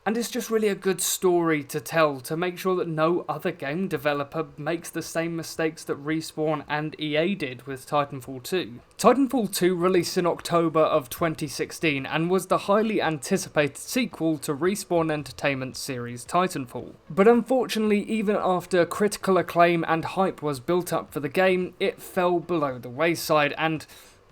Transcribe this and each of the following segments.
And it's just really a good story to tell, to make sure that no other game developer makes the same mistakes that Respawn and EA did with Titanfall 2. Titanfall 2 released in October of 2016 and was the highly anticipated sequel to Respawn Entertainment's series Titanfall. But unfortunately, even after critical acclaim and hype was built up for the game, it fell below the wayside and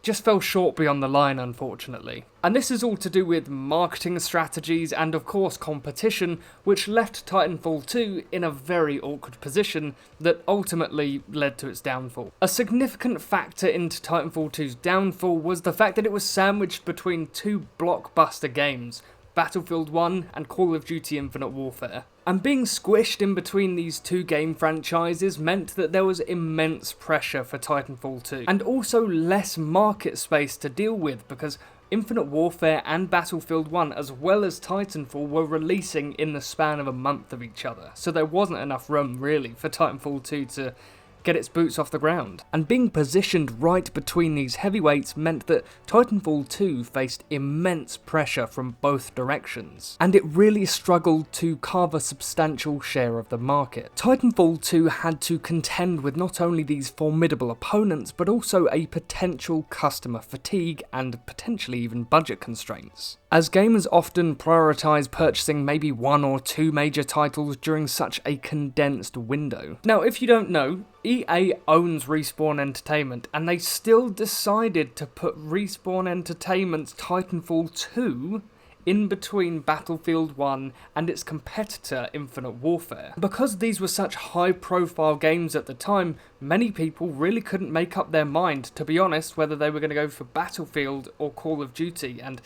just fell short beyond the line, unfortunately. And this is all to do with marketing strategies and of course competition, which left Titanfall 2 in a very awkward position that ultimately led to its downfall. A significant factor into Titanfall 2's downfall was the fact that it was sandwiched between two blockbuster games, Battlefield 1 and Call of Duty Infinite Warfare. And being squished in between these two game franchises meant that there was immense pressure for Titanfall 2, and also less market space to deal with because Infinite Warfare and Battlefield 1 as well as Titanfall were releasing in the span of a month of each other, so there wasn't enough room really for Titanfall 2 to get its boots off the ground. And being positioned right between these heavyweights meant that Titanfall 2 faced immense pressure from both directions, and it really struggled to carve a substantial share of the market. Titanfall 2 had to contend with not only these formidable opponents, but also a potential customer fatigue and potentially even budget constraints, as gamers often prioritise purchasing maybe one or two major titles during such a condensed window. Now, if you don't know, EA owns Respawn Entertainment, and they still decided to put Respawn Entertainment's Titanfall 2 in between Battlefield 1 and its competitor Infinite Warfare. Because these were such high-profile games at the time, many people really couldn't make up their mind, to be honest, whether they were going to go for Battlefield or Call of Duty, and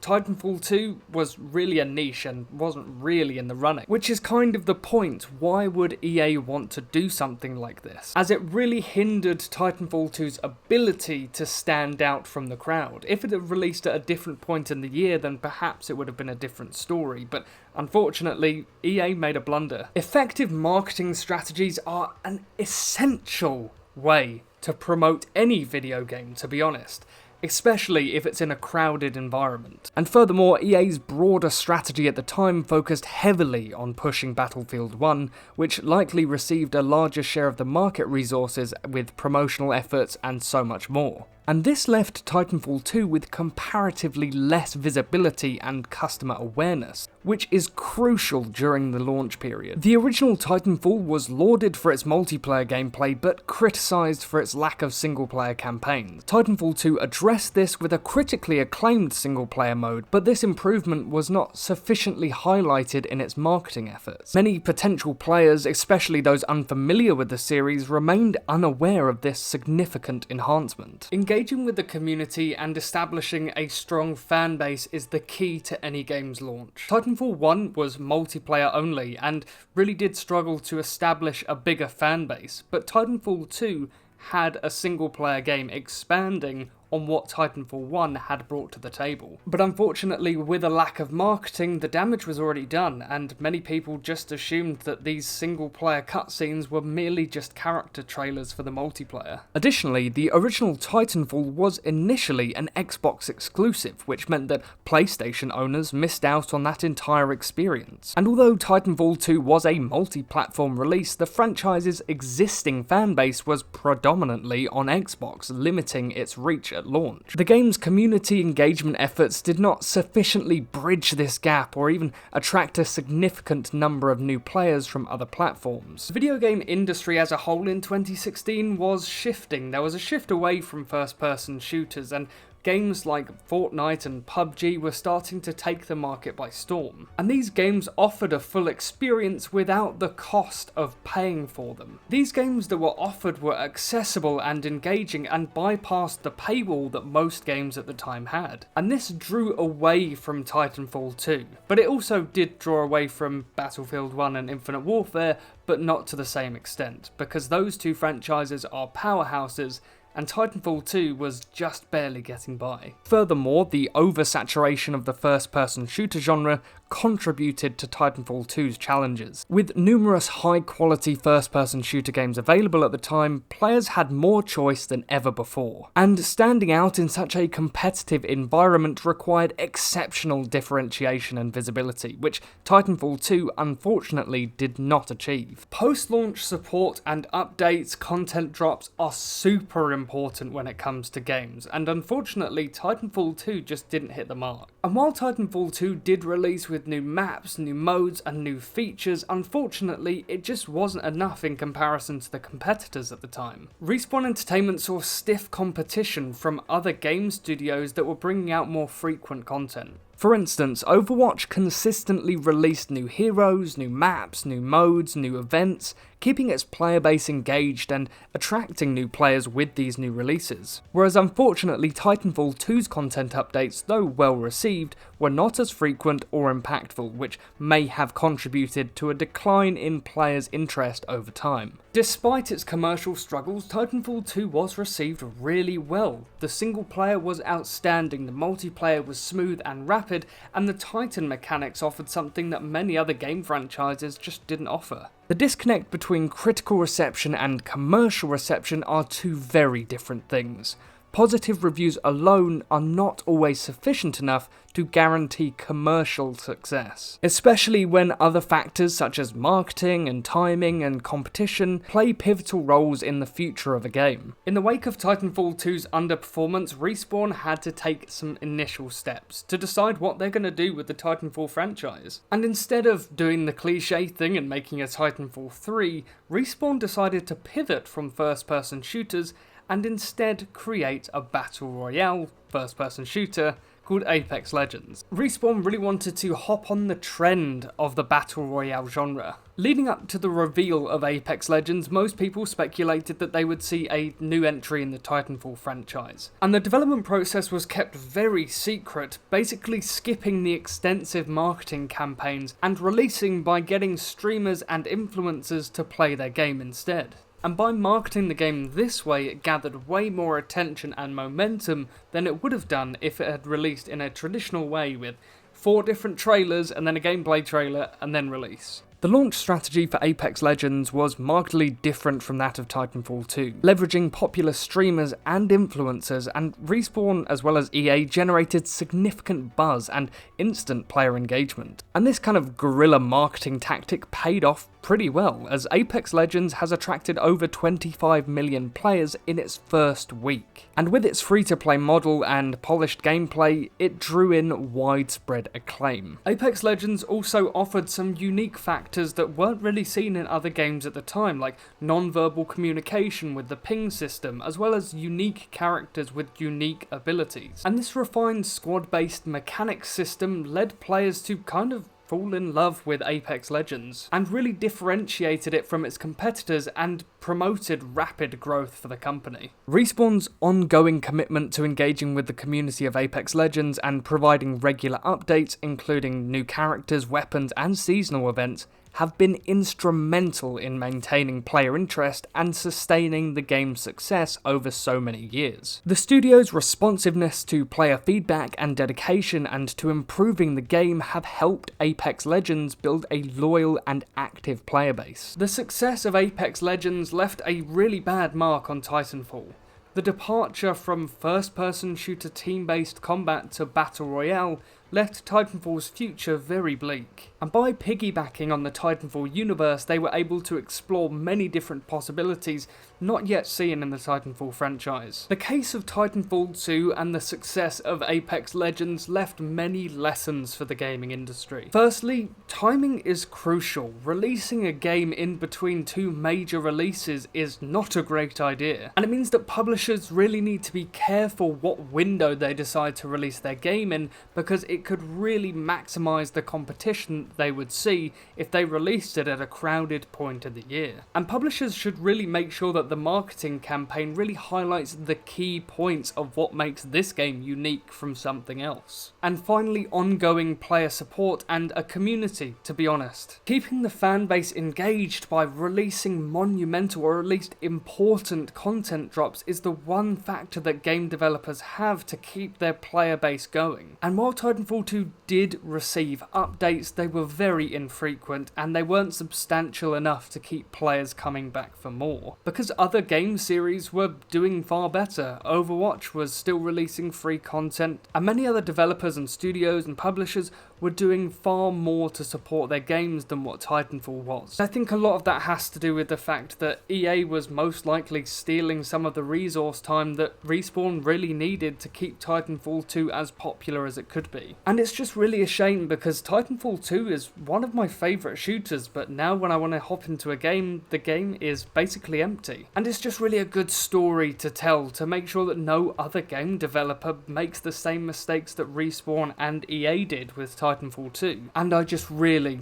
Titanfall 2 was really a niche and wasn't really in the running. Which is kind of the point. Why would EA want to do something like this? As it really hindered Titanfall 2's ability to stand out from the crowd. If it had released at a different point in the year, then perhaps it would have been a different story, but unfortunately, EA made a blunder. Effective marketing strategies are an essential way to promote any video game, to be honest, especially if it's in a crowded environment. And furthermore, EA's broader strategy at the time focused heavily on pushing Battlefield 1, which likely received a larger share of the market resources with promotional efforts and so much more. And this left Titanfall 2 with comparatively less visibility and customer awareness, which is crucial during the launch period. The original Titanfall was lauded for its multiplayer gameplay, but criticised for its lack of single-player campaigns. Titanfall 2 addressed this with a critically acclaimed single-player mode, but this improvement was not sufficiently highlighted in its marketing efforts. Many potential players, especially those unfamiliar with the series, remained unaware of this significant enhancement. Engaging with the community and establishing a strong fan base is the key to any game's launch. Titanfall 1 was multiplayer only and really did struggle to establish a bigger fan base, but Titanfall 2 had a single player game expanding on what Titanfall 1 had brought to the table. But unfortunately, with a lack of marketing, the damage was already done, and many people just assumed that these single-player cutscenes were merely just character trailers for the multiplayer. Additionally, the original Titanfall was initially an Xbox exclusive, which meant that PlayStation owners missed out on that entire experience. And although Titanfall 2 was a multi-platform release, the franchise's existing fanbase was predominantly on Xbox, limiting its reach at launch. The game's community engagement efforts did not sufficiently bridge this gap or even attract a significant number of new players from other platforms. The video game industry as a whole in 2016 was shifting. There was a shift away from first-person shooters, and games like Fortnite and PUBG were starting to take the market by storm. And these games offered a full experience without the cost of paying for them. These games that were offered were accessible and engaging and bypassed the paywall that most games at the time had. And this drew away from Titanfall 2. But it also did draw away from Battlefield 1 and Infinite Warfare, but not to the same extent, because those two franchises are powerhouses and Titanfall 2 was just barely getting by. Furthermore, the oversaturation of the first-person shooter genre contributed to Titanfall 2's challenges. With numerous high-quality first-person shooter games available at the time, players had more choice than ever before. And standing out in such a competitive environment required exceptional differentiation and visibility, which Titanfall 2 unfortunately did not achieve. Post-launch support and updates, content drops are super important when it comes to games, and unfortunately Titanfall 2 just didn't hit the mark. And while Titanfall 2 did release with new maps, new modes and new features, unfortunately it just wasn't enough in comparison to the competitors at the time. Respawn Entertainment saw stiff competition from other game studios that were bringing out more frequent content. For instance, Overwatch consistently released new heroes, new maps, new modes, new events, keeping its player base engaged and attracting new players with these new releases. Whereas unfortunately Titanfall 2's content updates, though well received, were not as frequent or impactful, which may have contributed to a decline in players' interest over time. Despite its commercial struggles, Titanfall 2 was received really well. The single player was outstanding, the multiplayer was smooth and rapid, and the Titan mechanics offered something that many other game franchises just didn't offer. The disconnect between critical reception and commercial reception are two very different things. Positive reviews alone are not always sufficient enough to guarantee commercial success, especially when other factors such as marketing and timing and competition play pivotal roles in the future of a game. In the wake of Titanfall 2's underperformance, Respawn had to take some initial steps to decide what they're going to do with the Titanfall franchise. And instead of doing the cliche thing and making a Titanfall 3, Respawn decided to pivot from first-person shooters and instead create a battle royale first-person shooter called Apex Legends. Respawn really wanted to hop on the trend of the battle royale genre. Leading up to the reveal of Apex Legends, most people speculated that they would see a new entry in the Titanfall franchise. And the development process was kept very secret, basically skipping the extensive marketing campaigns and releasing by getting streamers and influencers to play their game instead. And by marketing the game this way, it gathered way more attention and momentum than it would have done if it had released in a traditional way with 4 different trailers and then a gameplay trailer and then release. The launch strategy for Apex Legends was markedly different from that of Titanfall 2, leveraging popular streamers and influencers, and Respawn as well as EA generated significant buzz and instant player engagement. And this kind of guerrilla marketing tactic paid off pretty well, as Apex Legends has attracted over 25 million players in its first week. And with its free-to-play model and polished gameplay, it drew in widespread acclaim. Apex Legends also offered some unique factors that weren't really seen in other games at the time, like non-verbal communication with the ping system, as well as unique characters with unique abilities. And this refined squad-based mechanics system led players to kind of fall in love with Apex Legends, and really differentiated it from its competitors and promoted rapid growth for the company. Respawn's ongoing commitment to engaging with the community of Apex Legends and providing regular updates, including new characters, weapons, and seasonal events, have been instrumental in maintaining player interest and sustaining the game's success over so many years. The studio's responsiveness to player feedback and dedication and to improving the game have helped Apex Legends build a loyal and active player base. The success of Apex Legends left a really bad mark on Titanfall. The departure from first-person shooter team-based combat to battle royale left Titanfall's future very bleak. And by piggybacking on the Titanfall universe, they were able to explore many different possibilities not yet seen in the Titanfall franchise. The case of Titanfall 2 and the success of Apex Legends left many lessons for the gaming industry. Firstly, timing is crucial. Releasing a game in between 2 major releases is not a great idea, and it means that publishers really need to be careful what window they decide to release their game in, because it could really maximise the competition they would see if they released it at a crowded point of the year. And publishers should really make sure that the marketing campaign really highlights the key points of what makes this game unique from something else. And finally, ongoing player support and a community, to be honest. Keeping the fan base engaged by releasing monumental or at least important content drops is the one factor that game developers have to keep their player base going. And while Titanfall 2 did receive updates, they were very infrequent and they weren't substantial enough to keep players coming back for more. Because other game series were doing far better. Overwatch was still releasing free content, and many other developers and studios and publishers were doing far more to support their games than what Titanfall was. I think a lot of that has to do with the fact that EA was most likely stealing some of the resource time that Respawn really needed to keep Titanfall 2 as popular as it could be. And it's just really a shame because Titanfall 2 is one of my favourite shooters, but now when I want to hop into a game, the game is basically empty. And it's just really a good story to tell to make sure that no other game developer makes the same mistakes that Respawn and EA did with Titanfall 2. And I just really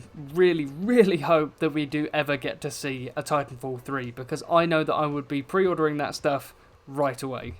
hope that we do ever get to see a Titanfall 3, because I know that I would be pre-ordering that stuff right away.